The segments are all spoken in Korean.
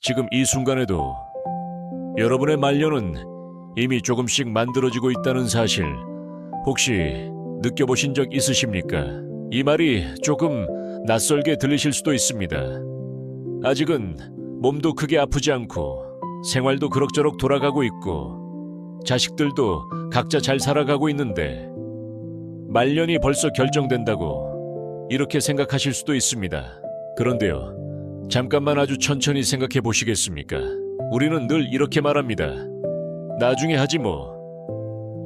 지금 이 순간에도 여러분의 말년은 이미 조금씩 만들어지고 있다는 사실 혹시 느껴보신 적 있으십니까? 이 말이 조금 낯설게 들리실 수도 있습니다. 아직은 몸도 크게 아프지 않고 생활도 그럭저럭 돌아가고 있고 자식들도 각자 잘 살아가고 있는데 말년이 벌써 결정된다고 이렇게 생각하실 수도 있습니다. 그런데요, 잠깐만 아주 천천히 생각해 보시겠습니까? 우리는 늘 이렇게 말합니다. 나중에 하지 뭐.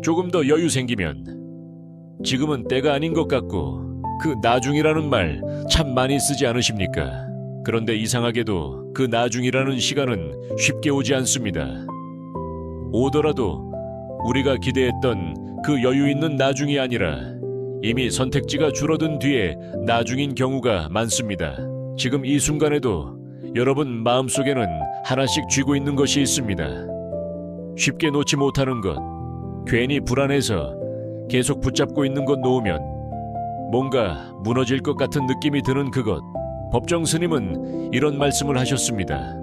조금 더 여유 생기면. 지금은 때가 아닌 것 같고 그 나중이라는 말 참 많이 쓰지 않으십니까? 그런데 이상하게도 그 나중이라는 시간은 쉽게 오지 않습니다. 오더라도 우리가 기대했던 그 여유 있는 나중이 아니라 이미 선택지가 줄어든 뒤에 나중인 경우가 많습니다. 지금 이 순간에도 여러분 마음속에는 하나씩 쥐고 있는 것이 있습니다. 쉽게 놓지 못하는 것, 괜히 불안해서 계속 붙잡고 있는 것 놓으면 뭔가 무너질 것 같은 느낌이 드는 그것. 법정 스님은 이런 말씀을 하셨습니다.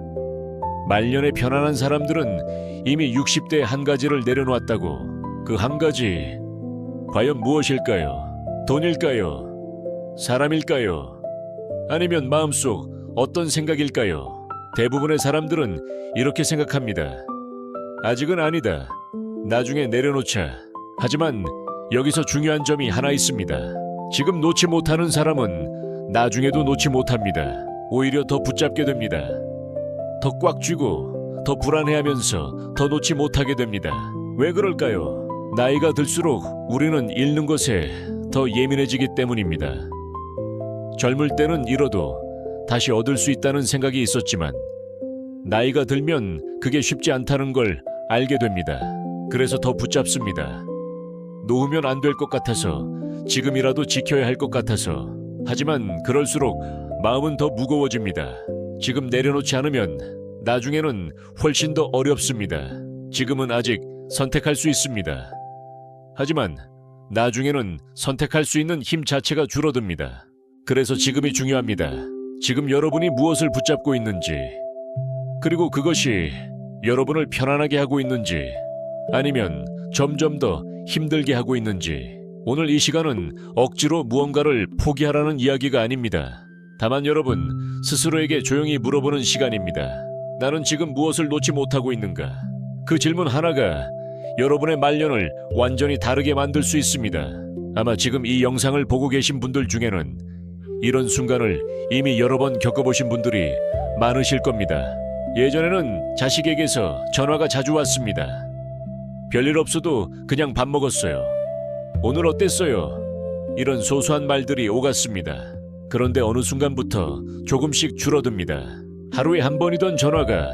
말년에 편안한 사람들은 이미 60대에 한 가지를 내려놓았다고. 그 한 가지 과연 무엇일까요? 돈일까요? 사람일까요? 아니면 마음속 어떤 생각일까요? 대부분의 사람들은 이렇게 생각합니다. 아직은 아니다. 나중에 내려놓자. 하지만 여기서 중요한 점이 하나 있습니다. 지금 놓지 못하는 사람은 나중에도 놓지 못합니다. 오히려 더 붙잡게 됩니다. 더 꽉 쥐고 더 불안해하면서 더 놓지 못하게 됩니다. 왜 그럴까요? 나이가 들수록 우리는 잃는 것에 더 예민해지기 때문입니다. 젊을 때는 잃어도 다시 얻을 수 있다는 생각이 있었지만 나이가 들면 그게 쉽지 않다는 걸 알게 됩니다. 그래서 더 붙잡습니다. 놓으면 안 될 것 같아서, 지금이라도 지켜야 할 것 같아서. 하지만 그럴수록 마음은 더 무거워집니다. 지금 내려놓지 않으면 나중에는 훨씬 더 어렵습니다. 지금은 아직 선택할 수 있습니다. 하지만 나중에는 선택할 수 있는 힘 자체가 줄어듭니다. 그래서 지금이 중요합니다. 지금 여러분이 무엇을 붙잡고 있는지, 그리고 그것이 여러분을 편안하게 하고 있는지 아니면 점점 더 힘들게 하고 있는지. 오늘 이 시간은 억지로 무언가를 포기하라는 이야기가 아닙니다. 다만 여러분 스스로에게 조용히 물어보는 시간입니다. 나는 지금 무엇을 놓지 못하고 있는가? 그 질문 하나가 여러분의 말년을 완전히 다르게 만들 수 있습니다. 아마 지금 이 영상을 보고 계신 분들 중에는 이런 순간을 이미 여러 번 겪어보신 분들이 많으실 겁니다. 예전에는 자식에게서 전화가 자주 왔습니다. 별일 없어도 그냥 밥 먹었어요. 오늘 어땠어요? 이런 소소한 말들이 오갔습니다. 그런데 어느 순간부터 조금씩 줄어듭니다. 하루에 한 번이던 전화가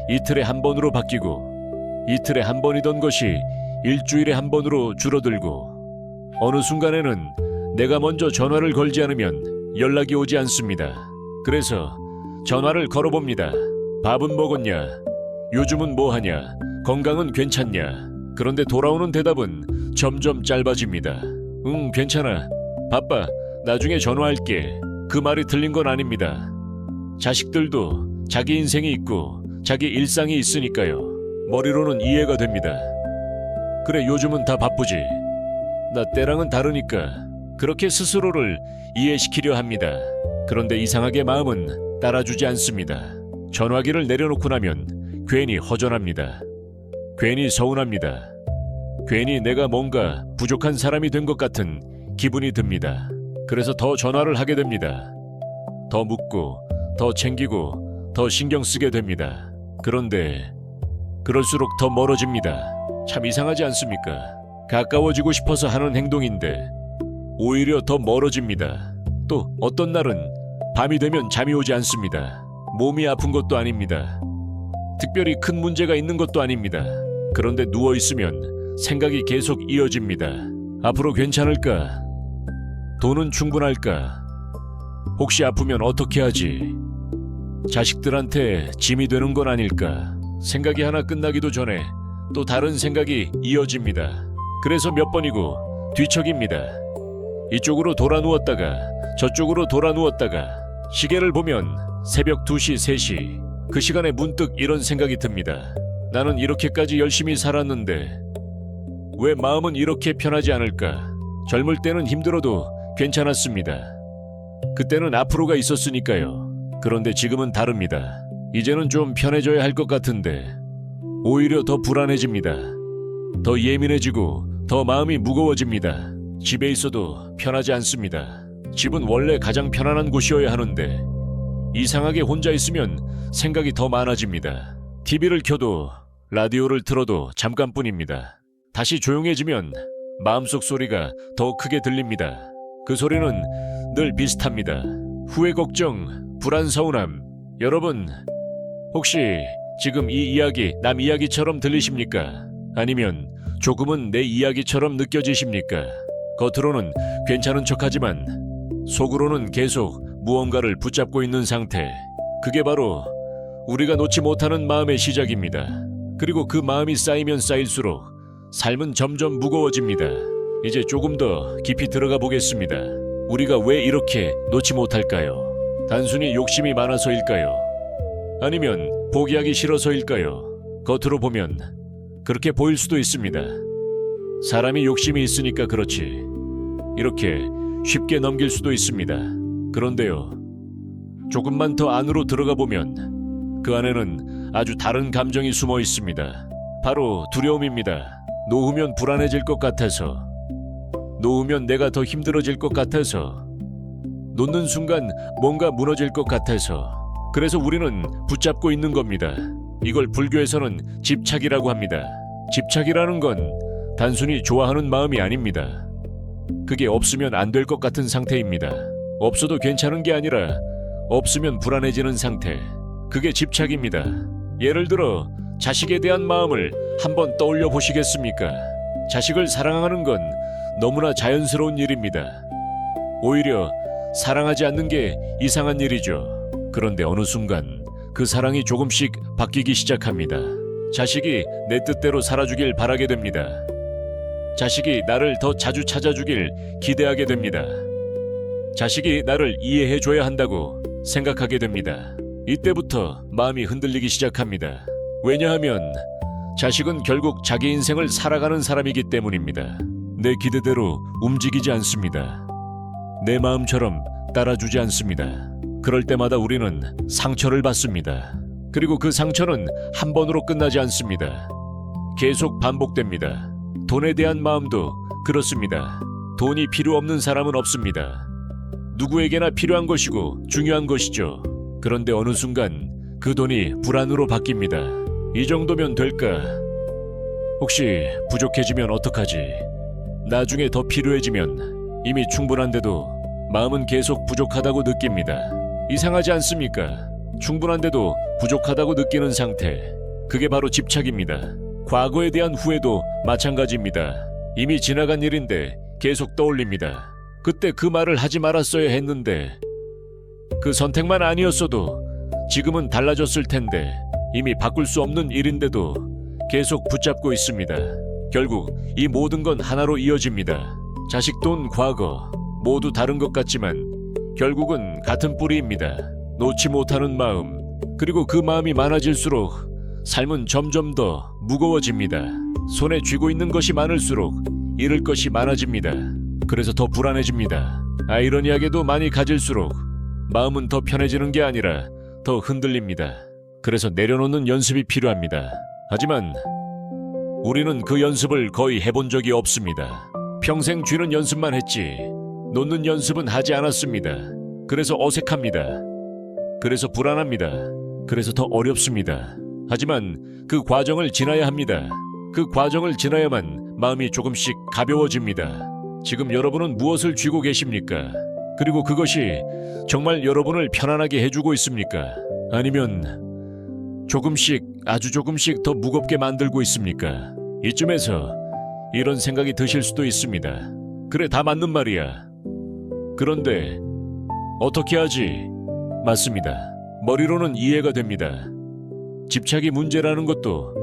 이틀에 한 번으로 바뀌고, 이틀에 한 번이던 것이 일주일에 한 번으로 줄어들고, 어느 순간에는 내가 먼저 전화를 걸지 않으면 연락이 오지 않습니다. 그래서 전화를 걸어봅니다. 밥은 먹었냐? 요즘은 뭐하냐? 건강은 괜찮냐? 그런데 돌아오는 대답은 점점 짧아집니다. 응, 괜찮아. 바빠. 나중에 전화할게. 그 말이 틀린 건 아닙니다. 자식들도 자기 인생이 있고 자기 일상이 있으니까요. 머리로는 이해가 됩니다. 그래, 요즘은 다 바쁘지. 나 때랑은 다르니까. 그렇게 스스로를 이해시키려 합니다. 그런데 이상하게 마음은 따라주지 않습니다. 전화기를 내려놓고 나면 괜히 허전합니다. 괜히 서운합니다. 괜히 내가 뭔가 부족한 사람이 된 것 같은 기분이 듭니다. 그래서 더 전화를 하게 됩니다. 더 묻고, 더 챙기고, 더 신경 쓰게 됩니다. 그런데 그럴수록 더 멀어집니다. 참 이상하지 않습니까? 가까워지고 싶어서 하는 행동인데 오히려 더 멀어집니다. 또 어떤 날은 밤이 되면 잠이 오지 않습니다. 몸이 아픈 것도 아닙니다. 특별히 큰 문제가 있는 것도 아닙니다. 그런데 누워있으면 생각이 계속 이어집니다. 앞으로 괜찮을까? 돈은 충분할까? 혹시 아프면 어떻게 하지? 자식들한테 짐이 되는 건 아닐까? 생각이 하나 끝나기도 전에 또 다른 생각이 이어집니다. 그래서 몇 번이고 뒤척입니다. 이쪽으로 돌아 누웠다가 저쪽으로 돌아 누웠다가 시계를 보면 새벽 2시, 3시. 그 시간에 문득 이런 생각이 듭니다. 나는 이렇게까지 열심히 살았는데 왜 마음은 이렇게 편하지 않을까? 젊을 때는 힘들어도 괜찮았습니다. 그때는 앞으로가 있었으니까요. 그런데 지금은 다릅니다. 이제는 좀 편해져야 할 것 같은데 오히려 더 불안해집니다. 더 예민해지고 더 마음이 무거워집니다. 집에 있어도 편하지 않습니다. 집은 원래 가장 편안한 곳이어야 하는데 이상하게 혼자 있으면 생각이 더 많아집니다. TV를 켜도 라디오를 틀어도 잠깐뿐입니다. 다시 조용해지면 마음속 소리가 더 크게 들립니다. 그 소리는 늘 비슷합니다. 후회 걱정, 불안 서운함. 여러분, 혹시 지금 이 이야기 남 이야기처럼 들리십니까? 아니면 조금은 내 이야기처럼 느껴지십니까? 겉으로는 괜찮은 척하지만 속으로는 계속 무언가를 붙잡고 있는 상태. 그게 바로 우리가 놓지 못하는 마음의 시작입니다. 그리고 그 마음이 쌓이면 쌓일수록 삶은 점점 무거워집니다. 이제 조금 더 깊이 들어가 보겠습니다. 우리가 왜 이렇게 놓지 못할까요? 단순히 욕심이 많아서일까요? 아니면 포기하기 싫어서일까요? 겉으로 보면 그렇게 보일 수도 있습니다. 사람이 욕심이 있으니까 그렇지. 이렇게 쉽게 넘길 수도 있습니다. 그런데요, 조금만 더 안으로 들어가 보면 그 안에는 아주 다른 감정이 숨어 있습니다. 바로 두려움입니다. 놓으면 불안해질 것 같아서, 놓으면 내가 더 힘들어질 것 같아서, 놓는 순간 뭔가 무너질 것 같아서. 그래서 우리는 붙잡고 있는 겁니다. 이걸 불교에서는 집착이라고 합니다. 집착이라는 건 단순히 좋아하는 마음이 아닙니다. 그게 없으면 안 될 것 같은 상태입니다. 없어도 괜찮은 게 아니라 없으면 불안해지는 상태. 그게 집착입니다. 예를 들어 자식에 대한 마음을 한번 떠올려 보시겠습니까? 자식을 사랑하는 건 너무나 자연스러운 일입니다. 오히려 사랑하지 않는 게 이상한 일이죠. 그런데 어느 순간 그 사랑이 조금씩 바뀌기 시작합니다. 자식이 내 뜻대로 살아주길 바라게 됩니다. 자식이 나를 더 자주 찾아주길 기대하게 됩니다. 자식이 나를 이해해줘야 한다고 생각하게 됩니다. 이때부터 마음이 흔들리기 시작합니다. 왜냐하면 자식은 결국 자기 인생을 살아가는 사람이기 때문입니다. 내 기대대로 움직이지 않습니다. 내 마음처럼 따라주지 않습니다. 그럴 때마다 우리는 상처를 받습니다. 그리고 그 상처는 한 번으로 끝나지 않습니다. 계속 반복됩니다. 돈에 대한 마음도 그렇습니다. 돈이 필요 없는 사람은 없습니다. 누구에게나 필요한 것이고 중요한 것이죠. 그런데 어느 순간 그 돈이 불안으로 바뀝니다. 이 정도면 될까? 혹시 부족해지면 어떡하지? 나중에 더 필요해지면 이미 충분한데도 마음은 계속 부족하다고 느낍니다. 이상하지 않습니까? 충분한데도 부족하다고 느끼는 상태. 그게 바로 집착입니다. 과거에 대한 후회도 마찬가지입니다. 이미 지나간 일인데 계속 떠올립니다. 그때 그 말을 하지 말았어야 했는데, 그 선택만 아니었어도 지금은 달라졌을 텐데, 이미 바꿀 수 없는 일인데도 계속 붙잡고 있습니다. 결국 이 모든 건 하나로 이어집니다. 자식, 돈, 과거 모두 다른 것 같지만 결국은 같은 뿌리입니다. 놓지 못하는 마음, 그리고 그 마음이 많아질수록 삶은 점점 더 무거워집니다. 손에 쥐고 있는 것이 많을수록 잃을 것이 많아집니다. 그래서 더 불안해집니다. 아이러니하게도 많이 가질수록 마음은 더 편해지는 게 아니라 더 흔들립니다. 그래서 내려놓는 연습이 필요합니다. 하지만 우리는 그 연습을 거의 해본 적이 없습니다. 평생 쥐는 연습만 했지 놓는 연습은 하지 않았습니다. 그래서 어색합니다. 그래서 불안합니다. 그래서 더 어렵습니다. 하지만 그 과정을 지나야 합니다. 그 과정을 지나야만 마음이 조금씩 가벼워집니다. 지금 여러분은 무엇을 쥐고 계십니까? 그리고 그것이 정말 여러분을 편안하게 해주고 있습니까? 아니면 조금씩, 아주 조금씩 더 무겁게 만들고 있습니까? 이쯤에서 이런 생각이 드실 수도 있습니다. 그래, 다 맞는 말이야. 그런데 어떻게 하지? 맞습니다. 머리로는 이해가 됩니다. 집착이 문제라는 것도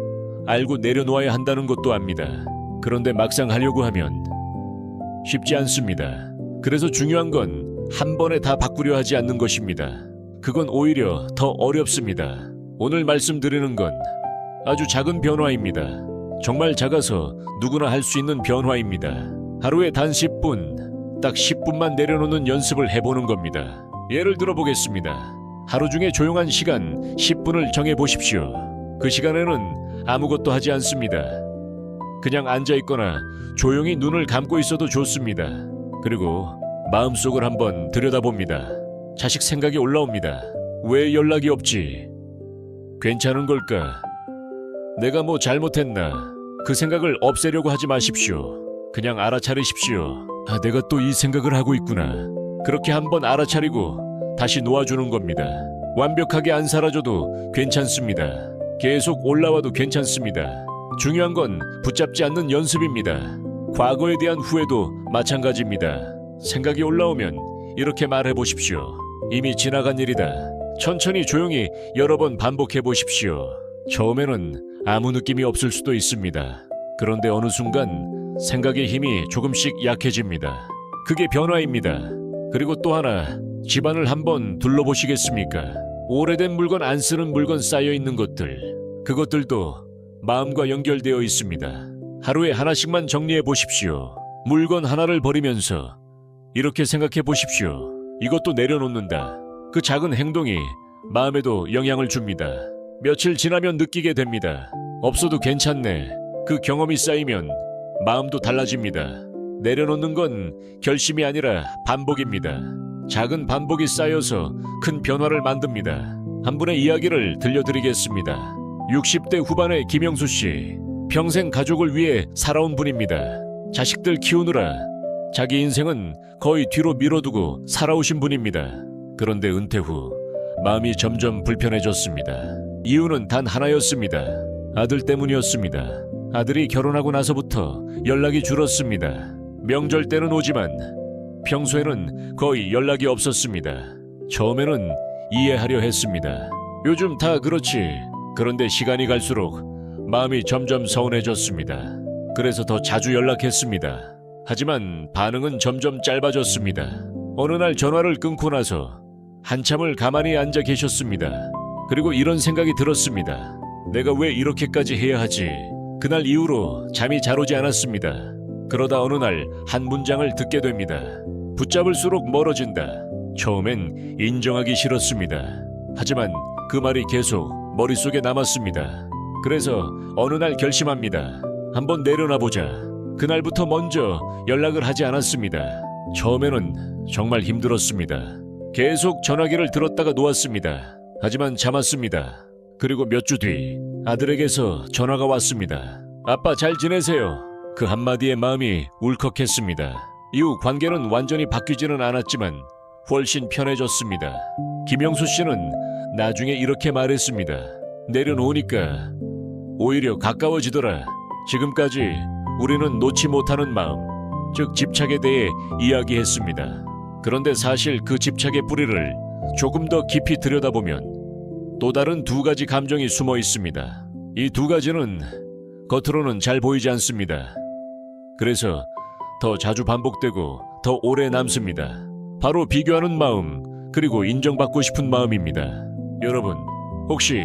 알고 내려놓아야 한다는 것도 압니다. 그런데 막상 하려고 하면 쉽지 않습니다. 그래서 중요한 건 한 번에 다 바꾸려 하지 않는 것입니다. 그건 오히려 더 어렵습니다. 오늘 말씀드리는 건 아주 작은 변화입니다. 정말 작아서 누구나 할 수 있는 변화입니다. 하루에 단 10분, 딱 10분만 내려놓는 연습을 해보는 겁니다. 예를 들어 보겠습니다. 하루 중에 조용한 시간 10분을 정해보십시오. 그 시간에는 아무것도 하지 않습니다. 그냥 앉아있거나 조용히 눈을 감고 있어도 좋습니다. 그리고 마음속을 한번 들여다봅니다. 자식 생각이 올라옵니다. 왜 연락이 없지? 괜찮은 걸까? 내가 뭐 잘못했나? 그 생각을 없애려고 하지 마십시오. 그냥 알아차리십시오. 내가 또 이 생각을 하고 있구나. 그렇게 한번 알아차리고 다시 놓아주는 겁니다. 완벽하게 안 사라져도 괜찮습니다. 계속 올라와도 괜찮습니다. 중요한 건 붙잡지 않는 연습입니다. 과거에 대한 후회도 마찬가지입니다. 생각이 올라오면 이렇게 말해 보십시오. 이미 지나간 일이다. 천천히 조용히 여러 번 반복해 보십시오. 처음에는 아무 느낌이 없을 수도 있습니다. 그런데 어느 순간 생각의 힘이 조금씩 약해집니다. 그게 변화입니다. 그리고 또 하나, 집안을 한번 둘러보시겠습니까? 오래된 물건, 안 쓰는 물건 쌓여 있는 것들, 그것들도 마음과 연결되어 있습니다. 하루에 하나씩만 정리해 보십시오. 물건 하나를 버리면서 이렇게 생각해 보십시오. 이것도 내려놓는다. 그 작은 행동이 마음에도 영향을 줍니다. 며칠 지나면 느끼게 됩니다. 없어도 괜찮네. 그 경험이 쌓이면 마음도 달라집니다. 내려놓는 건 결심이 아니라 반복입니다. 작은 반복이 쌓여서 큰 변화를 만듭니다. 한 분의 이야기를 들려드리겠습니다. 60대 후반의 김영수 씨. 평생 가족을 위해 살아온 분입니다. 자식들 키우느라 자기 인생은 거의 뒤로 밀어두고 살아오신 분입니다. 그런데 은퇴 후 마음이 점점 불편해졌습니다. 이유는 단 하나였습니다. 아들 때문이었습니다. 아들이 결혼하고 나서부터 연락이 줄었습니다. 명절 때는 오지만 평소에는 거의 연락이 없었습니다. 처음에는 이해하려 했습니다. 요즘 다 그렇지. 그런데 시간이 갈수록 마음이 점점 서운해졌습니다. 그래서 더 자주 연락했습니다. 하지만 반응은 점점 짧아졌습니다. 어느 날 전화를 끊고 나서 한참을 가만히 앉아 계셨습니다. 그리고 이런 생각이 들었습니다. 내가 왜 이렇게까지 해야 하지? 그날 이후로 잠이 잘 오지 않았습니다. 그러다 어느 날 한 문장을 듣게 됩니다. 붙잡을수록 멀어진다. 처음엔 인정하기 싫었습니다. 하지만 그 말이 계속 머릿속에 남았습니다. 그래서 어느 날 결심합니다. 한번 내려놔보자. 그날부터 먼저 연락을 하지 않았습니다. 처음에는 정말 힘들었습니다. 계속 전화기를 들었다가 놓았습니다. 하지만 참았습니다. 그리고 몇 주 뒤 아들에게서 전화가 왔습니다. 아빠 잘 지내세요. 그 한마디에 마음이 울컥했습니다. 이후 관계는 완전히 바뀌지는 않았지만 훨씬 편해졌습니다. 김영수 씨는 나중에 이렇게 말했습니다. 내려놓으니까 오히려 가까워지더라. 지금까지 우리는 놓지 못하는 마음, 즉 집착에 대해 이야기했습니다. 그런데 사실 그 집착의 뿌리를 조금 더 깊이 들여다보면 또 다른 두 가지 감정이 숨어 있습니다. 이 두 가지는 겉으로는 잘 보이지 않습니다. 그래서 더 자주 반복되고 더 오래 남습니다. 바로 비교하는 마음, 그리고 인정받고 싶은 마음입니다. 여러분, 혹시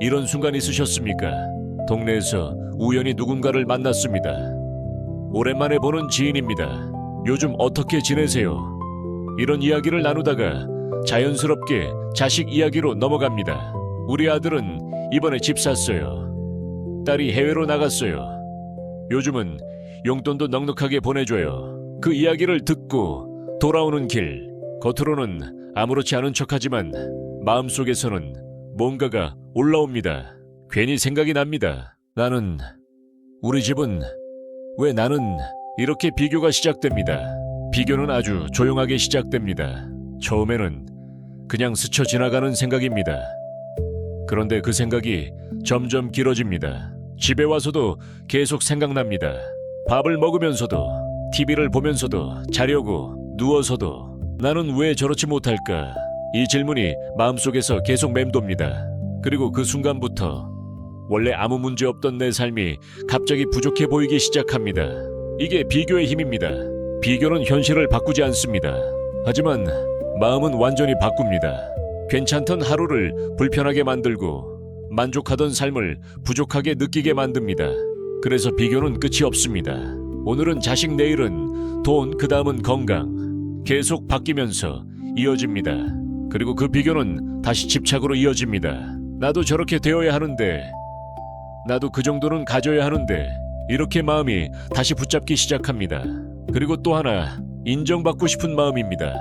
이런 순간 있으셨습니까? 동네에서 우연히 누군가를 만났습니다. 오랜만에 보는 지인입니다. 요즘 어떻게 지내세요? 이런 이야기를 나누다가 자연스럽게 자식 이야기로 넘어갑니다. 우리 아들은 이번에 집 샀어요. 딸이 해외로 나갔어요. 요즘은 용돈도 넉넉하게 보내줘요. 그 이야기를 듣고 돌아오는 길, 겉으로는 아무렇지 않은 척하지만 마음속에서는 뭔가가 올라옵니다. 괜히 생각이 납니다. 우리 집은 왜 나는 이렇게 비교가 시작됩니다. 비교는 아주 조용하게 시작됩니다. 처음에는 그냥 스쳐 지나가는 생각입니다. 그런데 그 생각이 점점 길어집니다. 집에 와서도 계속 생각납니다. 밥을 먹으면서도, TV를 보면서도, 자려고 누워서도 나는 왜 저렇지 못할까? 이 질문이 마음속에서 계속 맴돕니다. 그리고 그 순간부터 원래 아무 문제 없던 내 삶이 갑자기 부족해 보이기 시작합니다. 이게 비교의 힘입니다. 비교는 현실을 바꾸지 않습니다. 하지만 마음은 완전히 바꿉니다. 괜찮던 하루를 불편하게 만들고 만족하던 삶을 부족하게 느끼게 만듭니다. 그래서 비교는 끝이 없습니다. 오늘은 자식, 내일은 돈, 그 다음은 건강. 계속 바뀌면서 이어집니다. 그리고 그 비교는 다시 집착으로 이어집니다. 나도 저렇게 되어야 하는데, 나도 그 정도는 가져야 하는데, 이렇게 마음이 다시 붙잡기 시작합니다. 그리고 또 하나, 인정받고 싶은 마음입니다.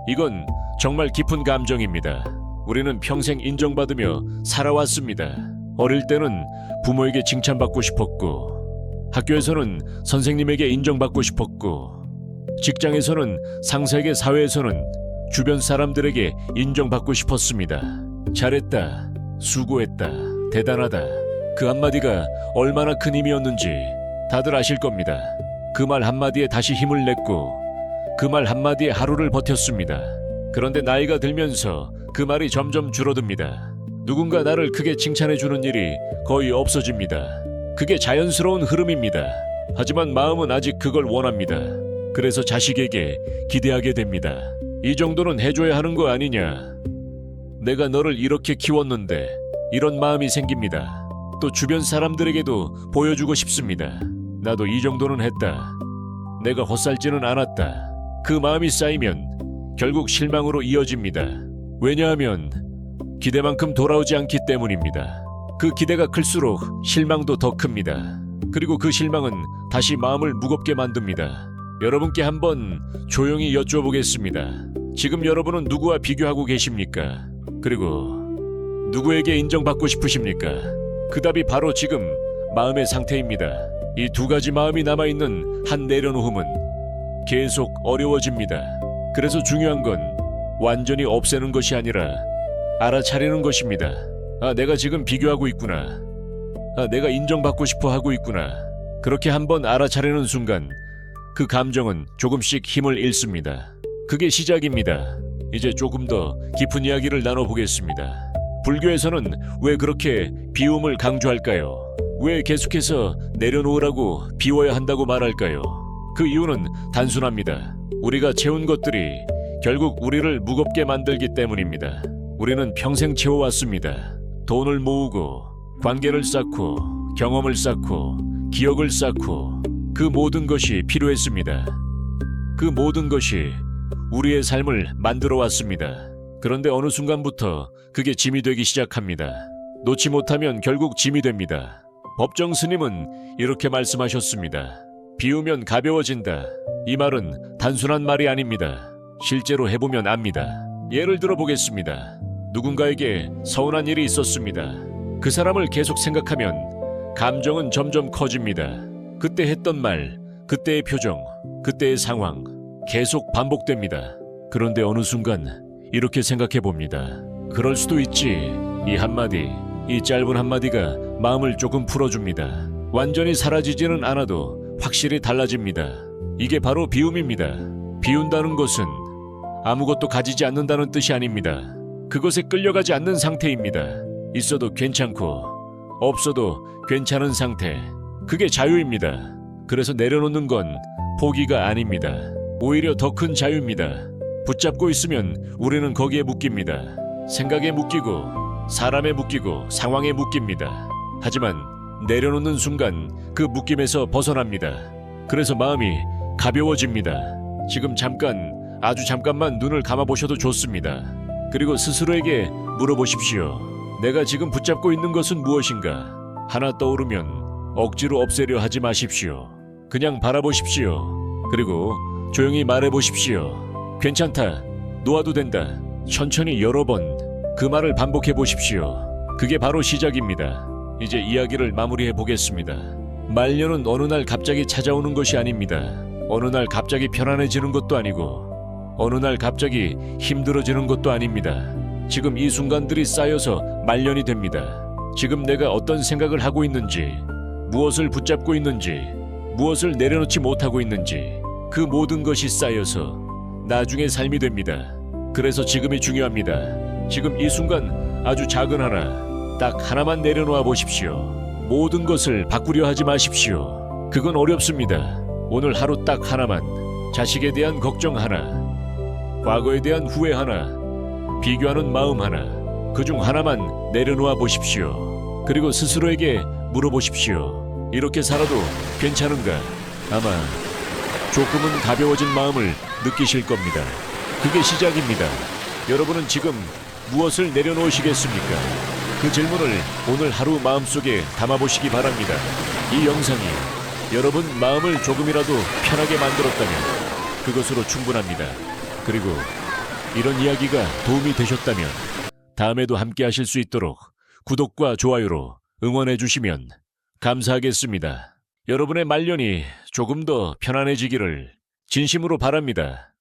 이건 정말 깊은 감정입니다. 우리는 평생 인정받으며 살아왔습니다. 어릴 때는 부모에게 칭찬받고 싶었고, 학교에서는 선생님에게 인정받고 싶었고, 직장에서는 상사에게, 사회에서는 주변 사람들에게 인정받고 싶었습니다. 잘했다, 수고했다, 대단하다. 그 한마디가 얼마나 큰 힘이었는지 다들 아실 겁니다. 그 말 한마디에 다시 힘을 냈고, 그 말 한마디에 하루를 버텼습니다. 그런데 나이가 들면서 그 말이 점점 줄어듭니다. 누군가 나를 크게 칭찬해주는 일이 거의 없어집니다. 그게 자연스러운 흐름입니다. 하지만 마음은 아직 그걸 원합니다. 그래서 자식에게 기대하게 됩니다. 이 정도는 해줘야 하는 거 아니냐. 내가 너를 이렇게 키웠는데, 이런 마음이 생깁니다. 또 주변 사람들에게도 보여주고 싶습니다. 나도 이 정도는 했다. 내가 헛살지는 않았다. 그 마음이 쌓이면 결국 실망으로 이어집니다. 왜냐하면 기대만큼 돌아오지 않기 때문입니다. 그 기대가 클수록 실망도 더 큽니다. 그리고 그 실망은 다시 마음을 무겁게 만듭니다. 여러분께 한번 조용히 여쭤보겠습니다. 지금 여러분은 누구와 비교하고 계십니까? 그리고 누구에게 인정받고 싶으십니까? 그 답이 바로 지금 마음의 상태입니다. 이 두 가지 마음이 남아있는 한 내려놓음은 계속 어려워집니다. 그래서 중요한 건 완전히 없애는 것이 아니라 알아차리는 것입니다. 아, 내가 지금 비교하고 있구나. 아, 내가 인정받고 싶어 하고 있구나. 그렇게 한번 알아차리는 순간 그 감정은 조금씩 힘을 잃습니다. 그게 시작입니다. 이제 조금 더 깊은 이야기를 나눠보겠습니다. 불교에서는 왜 그렇게 비움을 강조할까요? 왜 계속해서 내려놓으라고, 비워야 한다고 말할까요? 그 이유는 단순합니다. 우리가 채운 것들이 결국 우리를 무겁게 만들기 때문입니다. 우리는 평생 채워왔습니다. 돈을 모으고, 관계를 쌓고, 경험을 쌓고, 기억을 쌓고, 그 모든 것이 필요했습니다. 그 모든 것이 우리의 삶을 만들어 왔습니다. 그런데 어느 순간부터 그게 짐이 되기 시작합니다. 놓지 못하면 결국 짐이 됩니다. 법정 스님은 이렇게 말씀하셨습니다. 비우면 가벼워진다. 이 말은 단순한 말이 아닙니다. 실제로 해보면 압니다. 예를 들어 보겠습니다. 누군가에게 서운한 일이 있었습니다. 그 사람을 계속 생각하면 감정은 점점 커집니다. 그때 했던 말, 그때의 표정, 그때의 상황 계속 반복됩니다. 그런데 어느 순간 이렇게 생각해 봅니다. 그럴 수도 있지. 이 한마디, 이 짧은 한마디가 마음을 조금 풀어줍니다. 완전히 사라지지는 않아도 확실히 달라집니다. 이게 바로 비움입니다. 비운다는 것은 아무것도 가지지 않는다는 뜻이 아닙니다. 그것에 끌려가지 않는 상태입니다. 있어도 괜찮고 없어도 괜찮은 상태. 그게 자유입니다. 그래서 내려놓는 건 포기가 아닙니다. 오히려 더 큰 자유입니다. 붙잡고 있으면 우리는 거기에 묶입니다. 생각에 묶이고, 사람에 묶이고, 상황에 묶입니다. 하지만 내려놓는 순간 그 묶임에서 벗어납니다. 그래서 마음이 가벼워집니다. 지금 잠깐, 아주 잠깐만 눈을 감아보셔도 좋습니다. 그리고 스스로에게 물어보십시오. 내가 지금 붙잡고 있는 것은 무엇인가? 하나 떠오르면 억지로 없애려 하지 마십시오. 그냥 바라보십시오. 그리고 조용히 말해보십시오. 괜찮다. 놓아도 된다. 천천히 여러 번 그 말을 반복해 보십시오. 그게 바로 시작입니다. 이제 이야기를 마무리해 보겠습니다. 말년은 어느 날 갑자기 찾아오는 것이 아닙니다. 어느 날 갑자기 편안해지는 것도 아니고, 어느 날 갑자기 힘들어지는 것도 아닙니다. 지금 이 순간들이 쌓여서 말년이 됩니다. 지금 내가 어떤 생각을 하고 있는지, 무엇을 붙잡고 있는지, 무엇을 내려놓지 못하고 있는지, 그 모든 것이 쌓여서 나중에 삶이 됩니다. 그래서 지금이 중요합니다. 지금 이 순간 아주 작은 하나, 딱 하나만 내려놓아 보십시오. 모든 것을 바꾸려 하지 마십시오. 그건 어렵습니다. 오늘 하루 딱 하나만, 자식에 대한 걱정 하나, 과거에 대한 후회 하나, 비교하는 마음 하나, 그중 하나만 내려놓아 보십시오. 그리고 스스로에게 물어보십시오. 이렇게 살아도 괜찮은가? 아마 조금은 가벼워진 마음을 느끼실 겁니다. 그게 시작입니다. 여러분은 지금 무엇을 내려놓으시겠습니까? 그 질문을 오늘 하루 마음속에 담아보시기 바랍니다. 이 영상이 여러분 마음을 조금이라도 편하게 만들었다면 그것으로 충분합니다. 그리고 이런 이야기가 도움이 되셨다면 다음에도 함께 하실 수 있도록 구독과 좋아요로 응원해 주시면 감사하겠습니다. 여러분의 말년이 조금 더 편안해지기를 진심으로 바랍니다.